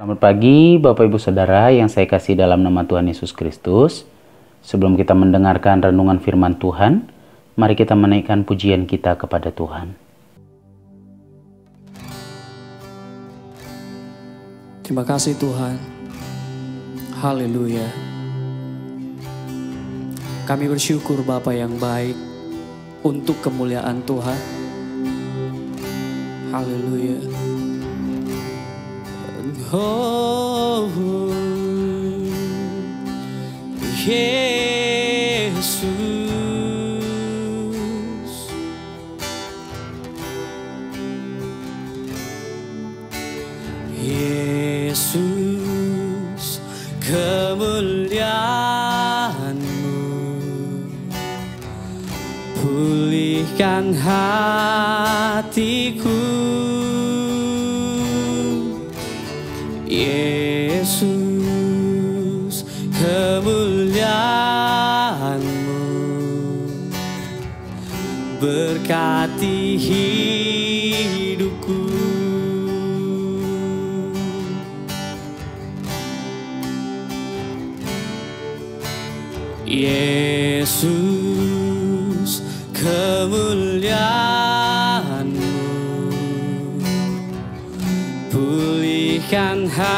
Selamat pagi Bapak Ibu Saudara yang saya kasih dalam nama Tuhan Yesus Kristus. Sebelum kita mendengarkan renungan firman Tuhan, mari kita menaikkan pujian kita kepada Tuhan. Terima kasih Tuhan. Haleluya. Kami bersyukur Bapa yang baik untuk kemuliaan Tuhan. Haleluya. Oh, Yesus, Yesus, kemuliaan-Mu pulihkan hatiku. Yesus, kemuliaan-Mu berkati hidupku. Yesus, kemuliaan-Mu pulihkan hatiku.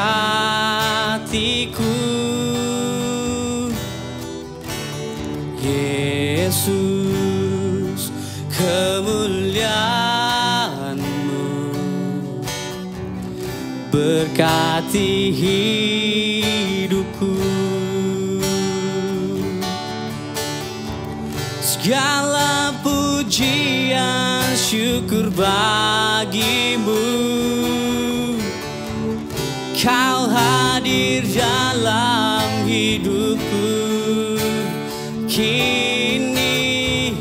Yesus, kemuliaan-Mu berkati hidupku. Segala pujian syukur bagi-Mu, Kau hadir dalam hidupku. Kini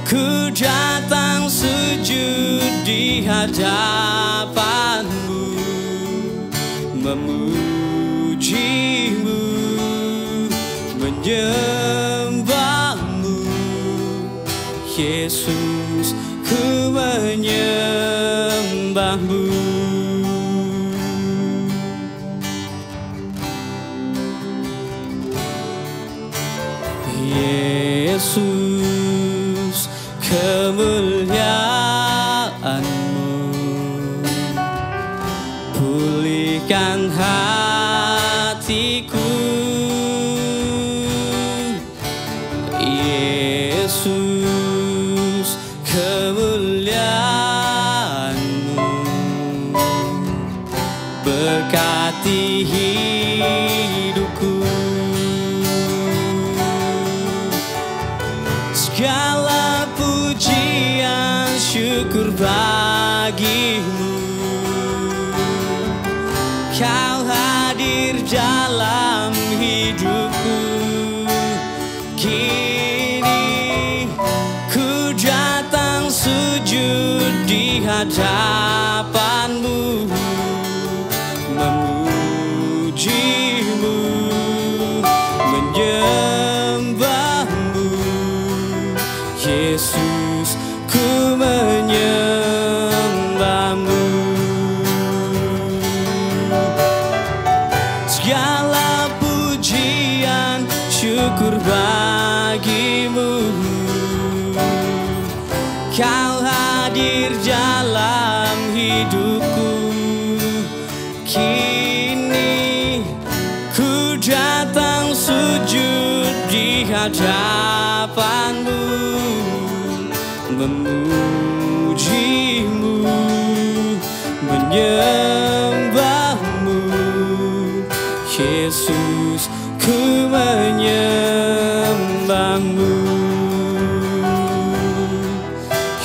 ku datang sujud di hadapan-Mu, memuji-Mu, menyembah-Mu. Yesus, ku menyembah-Mu. Yesus, kemuliaan-Mu pulihkan hatiku. Yesus, kemuliaan-Mu berkati hidupku. Segala pujian syukur bagi-Mu, Kau hadir dalam hidupku. Kini ku datang sujud di hadapan-Mu, memuji-Mu, menyembah-Mu. Yesus, ku menyembah-Mu. Segala pujian syukur bagi-Mu, Kau hadir dalam hidupku. Kini ku datang sujud di hadapan-Mu, memuji-Mu, menyembah-Mu. Yesus, ku menyembah-Mu.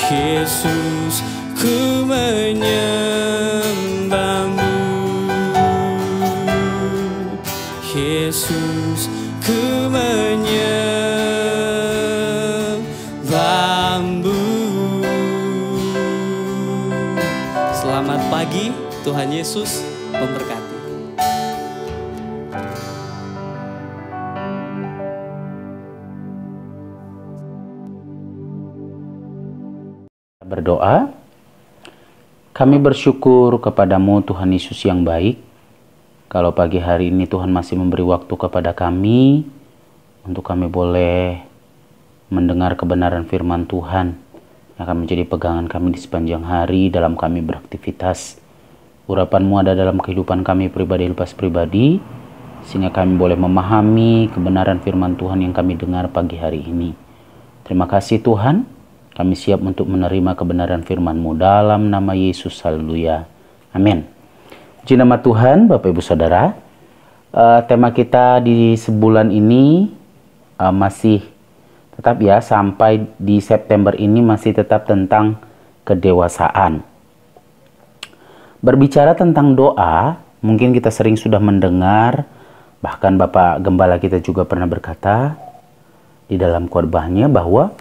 Yesus, ku menyembah-Mu. Yesus, ku menyembah-Mu. Selamat pagi, Tuhan Yesus memberkati. Berdoa. Kami bersyukur kepadamu Tuhan Yesus yang baik. Kalau pagi hari ini Tuhan masih memberi waktu kepada kami untuk kami boleh mendengar kebenaran firman Tuhan yang akan menjadi pegangan kami di sepanjang hari dalam kami beraktivitas. Urapan-Mu ada dalam kehidupan kami pribadi lepas pribadi, sehingga kami boleh memahami kebenaran firman Tuhan yang kami dengar pagi hari ini. Terima kasih Tuhan, kami siap untuk menerima kebenaran firman-Mu dalam nama Yesus. Haleluya. Amin. Puji nama Tuhan, Bapak Ibu Saudara. Tema kita di sebulan ini masih tetap ya, sampai di September ini masih tetap tentang kedewasaan. Berbicara tentang doa, mungkin kita sering sudah mendengar, bahkan Bapak Gembala kita juga pernah berkata di dalam khotbahnya bahwa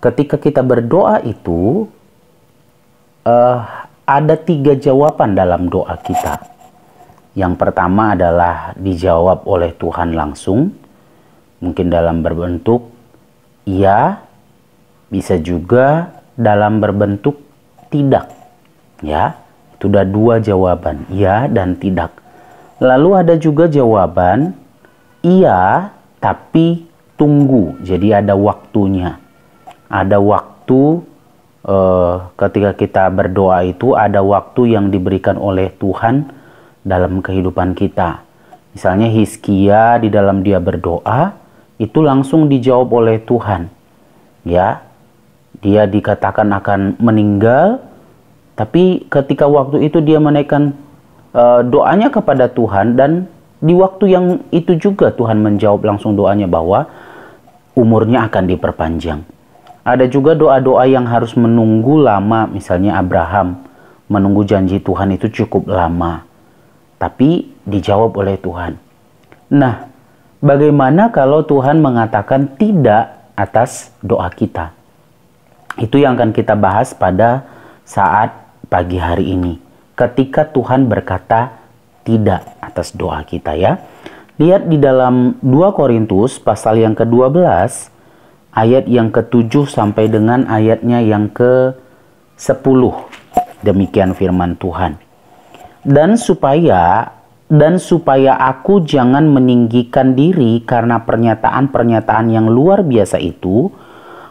ketika kita berdoa itu ada 3 jawaban dalam doa kita. Yang pertama adalah dijawab oleh Tuhan langsung, mungkin dalam berbentuk iya, bisa juga dalam berbentuk tidak. Ya, itu udah 2 jawaban, iya dan tidak. Lalu ada juga jawaban iya tapi tunggu. Jadi ada waktunya. Ada waktu ketika kita berdoa itu ada waktu yang diberikan oleh Tuhan dalam kehidupan kita. Misalnya Hizkia di dalam dia berdoa itu langsung dijawab oleh Tuhan. Ya, dia dikatakan akan meninggal, tapi ketika waktu itu dia menaikkan doanya kepada Tuhan, dan di waktu yang itu juga Tuhan menjawab langsung doanya bahwa umurnya akan diperpanjang. Ada juga doa-doa yang harus menunggu lama, misalnya Abraham menunggu janji Tuhan itu cukup lama, tapi dijawab oleh Tuhan. Nah, bagaimana kalau Tuhan mengatakan tidak atas doa kita? Itu yang akan kita bahas pada saat pagi hari ini. Ketika Tuhan berkata tidak atas doa kita ya. Lihat di dalam 2 Korintus pasal yang ke-12 ayat yang ke-7 sampai dengan ayatnya yang ke-10. Demikian firman Tuhan. Dan supaya aku jangan meninggikan diri karena pernyataan-pernyataan yang luar biasa itu,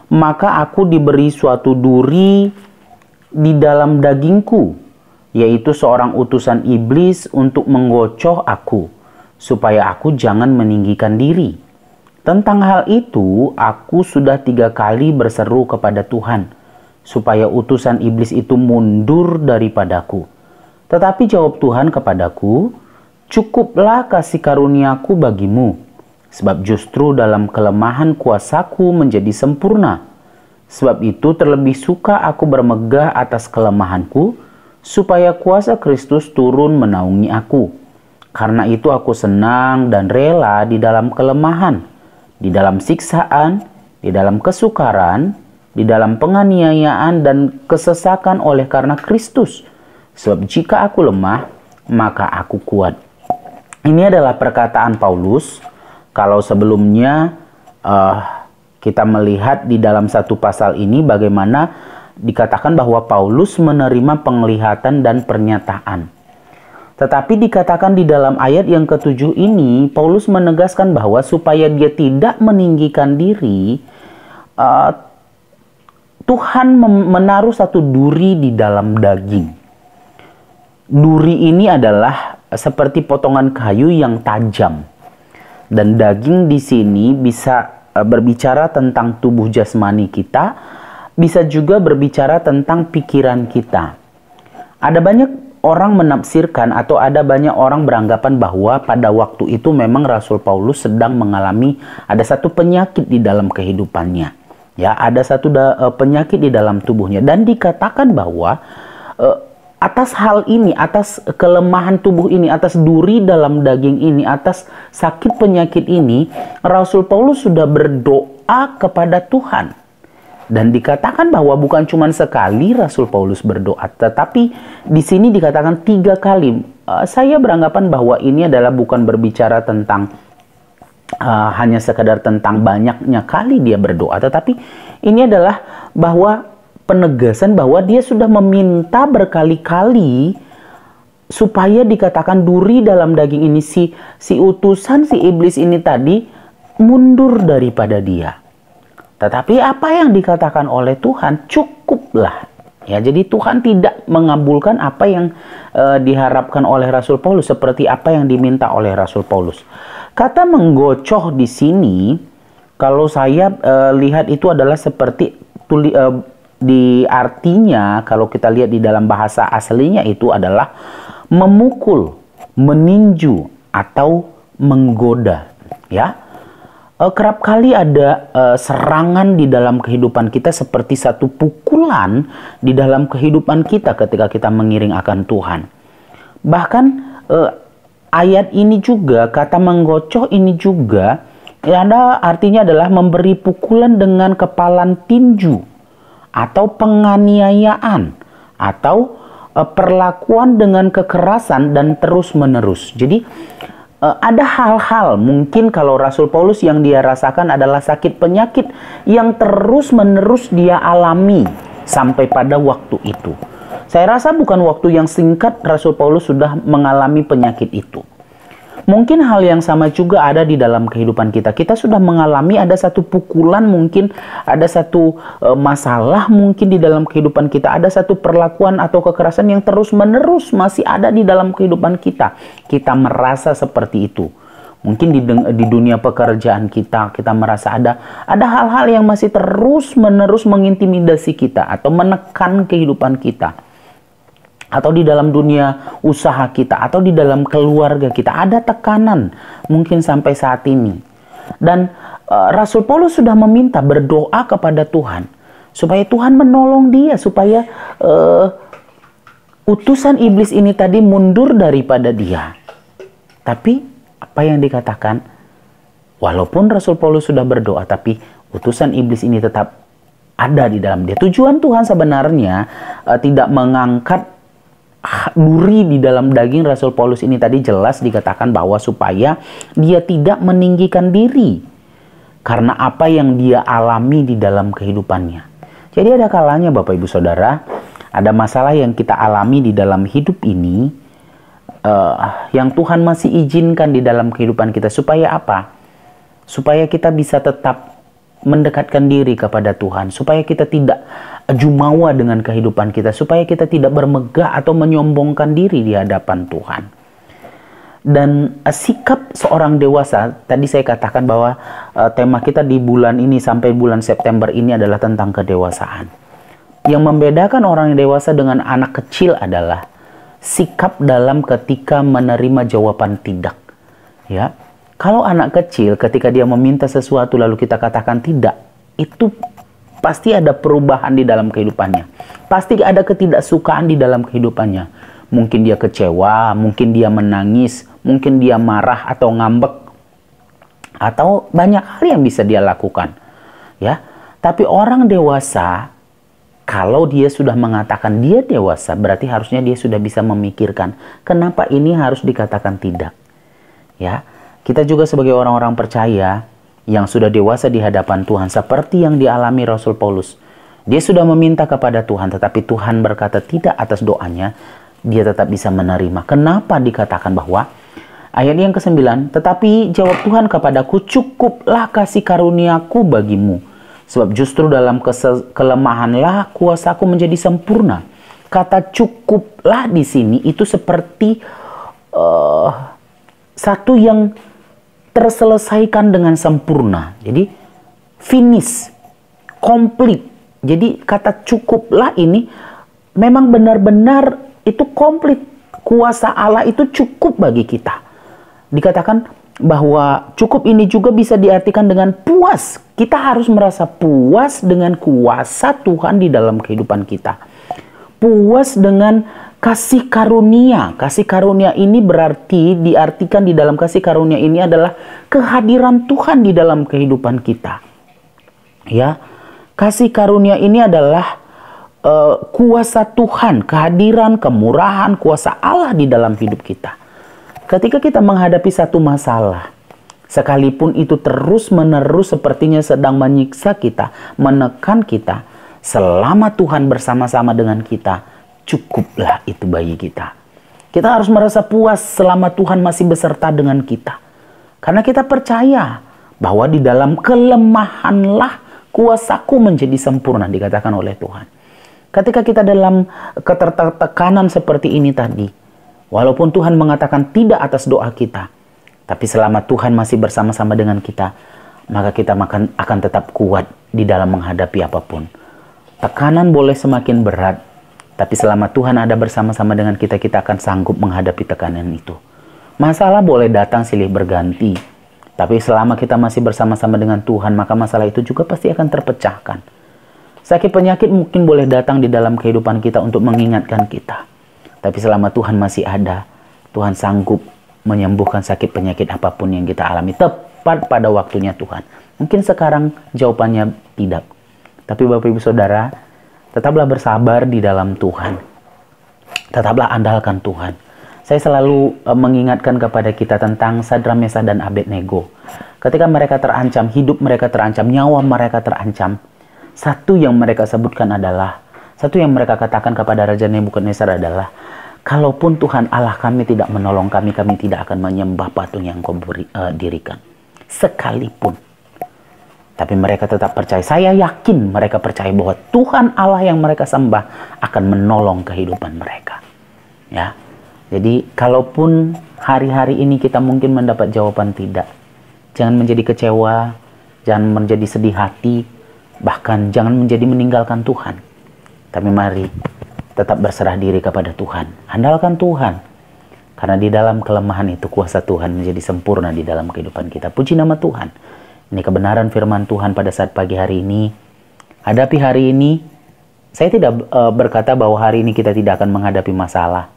maka aku diberi suatu duri di dalam dagingku, yaitu seorang utusan iblis untuk menggocoh aku, supaya aku jangan meninggikan diri. Tentang hal itu, aku sudah 3 kali berseru kepada Tuhan, supaya utusan iblis itu mundur daripadaku. Tetapi jawab Tuhan kepadaku, cukuplah kasih karuniaku bagimu, sebab justru dalam kelemahan kuasaku menjadi sempurna. Sebab itu terlebih suka aku bermegah atas kelemahanku, supaya kuasa Kristus turun menaungi aku. Karena itu aku senang dan rela di dalam kelemahan, di dalam siksaan, di dalam kesukaran, di dalam penganiayaan dan kesesakan oleh karena Kristus. Sebab jika aku lemah, maka aku kuat. Ini adalah perkataan Paulus. Kalau sebelumnya kita melihat di dalam 1 pasal ini bagaimana dikatakan bahwa Paulus menerima penglihatan dan pernyataan. Tetapi dikatakan di dalam ayat yang ke-7 ini, Paulus menegaskan bahwa supaya dia tidak meninggikan diri, Tuhan menaruh satu duri di dalam daging. Duri ini adalah seperti potongan kayu yang tajam. Dan daging di sini bisa berbicara tentang tubuh jasmani kita, bisa juga berbicara tentang pikiran kita. Ada banyak orang menafsirkan atau ada banyak orang beranggapan bahwa pada waktu itu memang Rasul Paulus sedang mengalami ada satu penyakit di dalam kehidupannya. Ya, ada satu penyakit di dalam tubuhnya, dan dikatakan bahwa atas hal ini, atas kelemahan tubuh ini, atas duri dalam daging ini, atas sakit penyakit ini, Rasul Paulus sudah berdoa kepada Tuhan. Dan dikatakan bahwa bukan cuma sekali Rasul Paulus berdoa, tetapi di sini dikatakan 3 kali. Saya beranggapan bahwa ini adalah bukan berbicara tentang hanya sekadar tentang banyaknya kali dia berdoa, tetapi ini adalah bahwa penegasan bahwa dia sudah meminta berkali-kali supaya dikatakan duri dalam daging ini, si utusan, si iblis ini tadi mundur daripada dia. Tetapi apa yang dikatakan oleh Tuhan cukuplah. Ya, jadi Tuhan tidak mengabulkan apa yang diharapkan oleh Rasul Paulus, seperti apa yang diminta oleh Rasul Paulus. Kata menggocoh di sini, kalau saya lihat itu adalah seperti di artinya, kalau kita lihat di dalam bahasa aslinya itu adalah memukul, meninju, atau menggoda. Ya, kerap kali ada serangan di dalam kehidupan kita seperti satu pukulan di dalam kehidupan kita ketika kita mengiring akan Tuhan. Bahkan ayat ini juga, kata menggocoh ini juga, ada artinya adalah memberi pukulan dengan kepalan tinju, atau penganiayaan, atau perlakuan dengan kekerasan dan terus menerus. Jadi ada hal-hal mungkin kalau Rasul Paulus yang dia rasakan adalah sakit penyakit yang terus menerus dia alami sampai pada waktu itu. Saya rasa bukan waktu yang singkat Rasul Paulus sudah mengalami penyakit itu. Mungkin hal yang sama juga ada di dalam kehidupan kita. Kita sudah mengalami ada satu pukulan, mungkin ada satu masalah mungkin di dalam kehidupan kita. Ada satu perlakuan atau kekerasan yang terus-menerus masih ada di dalam kehidupan kita. Kita merasa seperti itu. Mungkin di dunia pekerjaan kita merasa ada hal-hal yang masih terus-menerus mengintimidasi kita atau menekan kehidupan kita. Atau di dalam dunia usaha kita, atau di dalam keluarga kita, ada tekanan mungkin sampai saat ini. Dan Rasul Paulus sudah meminta, berdoa kepada Tuhan supaya Tuhan menolong dia, supaya utusan iblis ini tadi mundur daripada dia. Tapi apa yang dikatakan, walaupun Rasul Paulus sudah berdoa, tapi utusan iblis ini tetap ada di dalam dia. Tujuan Tuhan sebenarnya tidak mengangkat duri di dalam daging Rasul Paulus ini tadi, jelas dikatakan bahwa supaya dia tidak meninggikan diri karena apa yang dia alami di dalam kehidupannya. Jadi ada kalanya Bapak Ibu Saudara, ada masalah yang kita alami di dalam hidup ini yang Tuhan masih izinkan di dalam kehidupan kita. Supaya apa? Supaya kita bisa tetap mendekatkan diri kepada Tuhan, supaya kita tidak jumawa dengan kehidupan kita, supaya kita tidak bermegah atau menyombongkan diri di hadapan Tuhan. Dan sikap seorang dewasa, tadi saya katakan bahwa tema kita di bulan ini sampai bulan September ini adalah tentang kedewasaan. Yang membedakan orang yang dewasa dengan anak kecil adalah sikap dalam ketika menerima jawaban tidak. Ya. Kalau anak kecil ketika dia meminta sesuatu lalu kita katakan tidak, itu pasti ada perubahan di dalam kehidupannya. Pasti ada ketidaksukaan di dalam kehidupannya. Mungkin dia kecewa, mungkin dia menangis, mungkin dia marah atau ngambek. Atau banyak hal yang bisa dia lakukan. Ya. Tapi orang dewasa, kalau dia sudah mengatakan dia dewasa, berarti harusnya dia sudah bisa memikirkan kenapa ini harus dikatakan tidak. Ya. Kita juga sebagai orang-orang percaya yang sudah dewasa di hadapan Tuhan, seperti yang dialami Rasul Paulus. Dia sudah meminta kepada Tuhan, tetapi Tuhan berkata tidak atas doanya, dia tetap bisa menerima. Kenapa dikatakan bahwa ayat yang ke-9, tetapi jawab Tuhan kepadaku, cukuplah kasih karuniaku bagimu, sebab justru dalam kelemahanlah kuasaku menjadi sempurna. Kata cukuplah di sini itu seperti satu yang terselesaikan dengan sempurna. Jadi finish, komplit. Jadi kata cukuplah ini memang benar-benar itu komplit. Kuasa Allah itu cukup bagi kita. Dikatakan bahwa cukup ini juga bisa diartikan dengan puas. Kita harus merasa puas dengan kuasa Tuhan di dalam kehidupan kita. Puas dengan kasih karunia. Kasih karunia ini berarti diartikan di dalam kasih karunia ini adalah kehadiran Tuhan di dalam kehidupan kita. Ya, kasih karunia ini adalah kuasa Tuhan, kehadiran, kemurahan, kuasa Allah di dalam hidup kita. Ketika kita menghadapi satu masalah, sekalipun itu terus-menerus sepertinya sedang menyiksa kita, menekan kita, selama Tuhan bersama-sama dengan kita, cukuplah itu bagi kita. Kita harus merasa puas selama Tuhan masih beserta dengan kita. Karena kita percaya bahwa di dalam kelemahanlah kuasaku menjadi sempurna, dikatakan oleh Tuhan. Ketika kita dalam ketertekanan seperti ini tadi, walaupun Tuhan mengatakan tidak atas doa kita, tapi selama Tuhan masih bersama-sama dengan kita, maka kita akan tetap kuat di dalam menghadapi apapun. Tekanan boleh semakin berat, tapi selama Tuhan ada bersama-sama dengan kita, kita akan sanggup menghadapi tekanan itu. Masalah boleh datang silih berganti, tapi selama kita masih bersama-sama dengan Tuhan, maka masalah itu juga pasti akan terpecahkan. Sakit penyakit mungkin boleh datang di dalam kehidupan kita untuk mengingatkan kita. Tapi selama Tuhan masih ada, Tuhan sanggup menyembuhkan sakit penyakit apapun yang kita alami tepat pada waktunya Tuhan. Mungkin sekarang jawabannya tidak. Tapi Bapak Ibu Saudara, tetaplah bersabar di dalam Tuhan. Tetaplah andalkan Tuhan. Saya selalu mengingatkan kepada kita tentang Sadrak, Mesyakh, dan Abednego. Ketika mereka terancam, hidup mereka terancam, nyawa mereka terancam. Satu yang mereka katakan kepada Raja Nebukadnezar adalah, kalaupun Tuhan Allah kami tidak menolong kami, kami tidak akan menyembah patung yang kau dirikan. Sekalipun. Tapi mereka tetap percaya. Saya yakin mereka percaya bahwa Tuhan Allah yang mereka sembah akan menolong kehidupan mereka. Ya. Jadi kalaupun hari-hari ini kita mungkin mendapat jawaban tidak, jangan menjadi kecewa, jangan menjadi sedih hati, bahkan jangan menjadi meninggalkan Tuhan. Tapi mari tetap berserah diri kepada Tuhan. Andalkan Tuhan. Karena di dalam kelemahan itu kuasa Tuhan menjadi sempurna di dalam kehidupan kita. Puji nama Tuhan. Ini kebenaran firman Tuhan pada saat pagi hari ini. Hadapi hari ini. Saya tidak berkata bahwa hari ini kita tidak akan menghadapi masalah.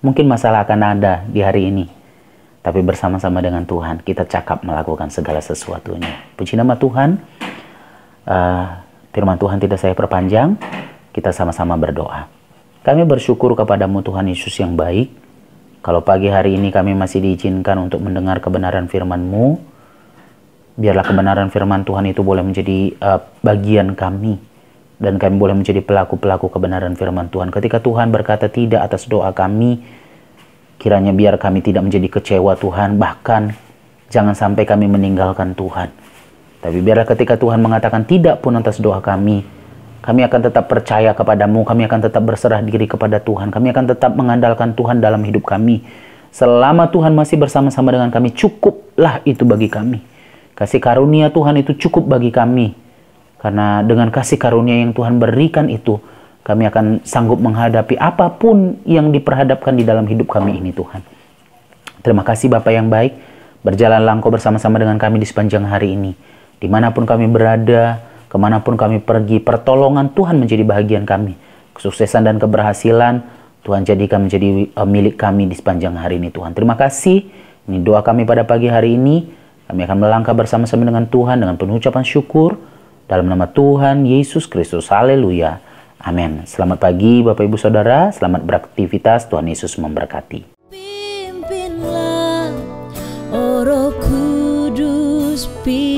Mungkin masalah akan ada di hari ini. Tapi bersama-sama dengan Tuhan, kita cakap melakukan segala sesuatunya. Puji nama Tuhan. Firman Tuhan tidak saya perpanjang. Kita sama-sama berdoa. Kami bersyukur kepadamu Tuhan Yesus yang baik. Kalau pagi hari ini kami masih diizinkan untuk mendengar kebenaran firman-Mu, biarlah kebenaran firman Tuhan itu boleh menjadi bagian kami. Dan kami boleh menjadi pelaku-pelaku kebenaran firman Tuhan. Ketika Tuhan berkata tidak atas doa kami, kiranya biar kami tidak menjadi kecewa Tuhan. Bahkan jangan sampai kami meninggalkan Tuhan. Tapi biarlah ketika Tuhan mengatakan tidak pun atas doa kami akan tetap percaya kepadamu. Kami akan tetap berserah diri kepada Tuhan. Kami akan tetap mengandalkan Tuhan dalam hidup kami. Selama Tuhan masih bersama-sama dengan kami, cukuplah itu bagi kami. Kasih karunia Tuhan itu cukup bagi kami. Karena dengan kasih karunia yang Tuhan berikan itu, kami akan sanggup menghadapi apapun yang diperhadapkan di dalam hidup kami ini Tuhan. Terima kasih Bapa yang baik. Berjalanlah Engkau bersama-sama dengan kami di sepanjang hari ini. Dimanapun kami berada, kemanapun kami pergi, pertolongan Tuhan menjadi bahagian kami. Kesuksesan dan keberhasilan Tuhan jadikan menjadi milik kami di sepanjang hari ini Tuhan. Terima kasih. Ini doa kami pada pagi hari ini. Kami akan melangkah bersama-sama dengan Tuhan dengan penuh ucapan syukur. Dalam nama Tuhan Yesus Kristus. Haleluya. Amin. Selamat pagi Bapak Ibu Saudara. Selamat beraktivitas. Tuhan Yesus memberkati. Pimpinlah, oh Roh Kudus, pimpinlah.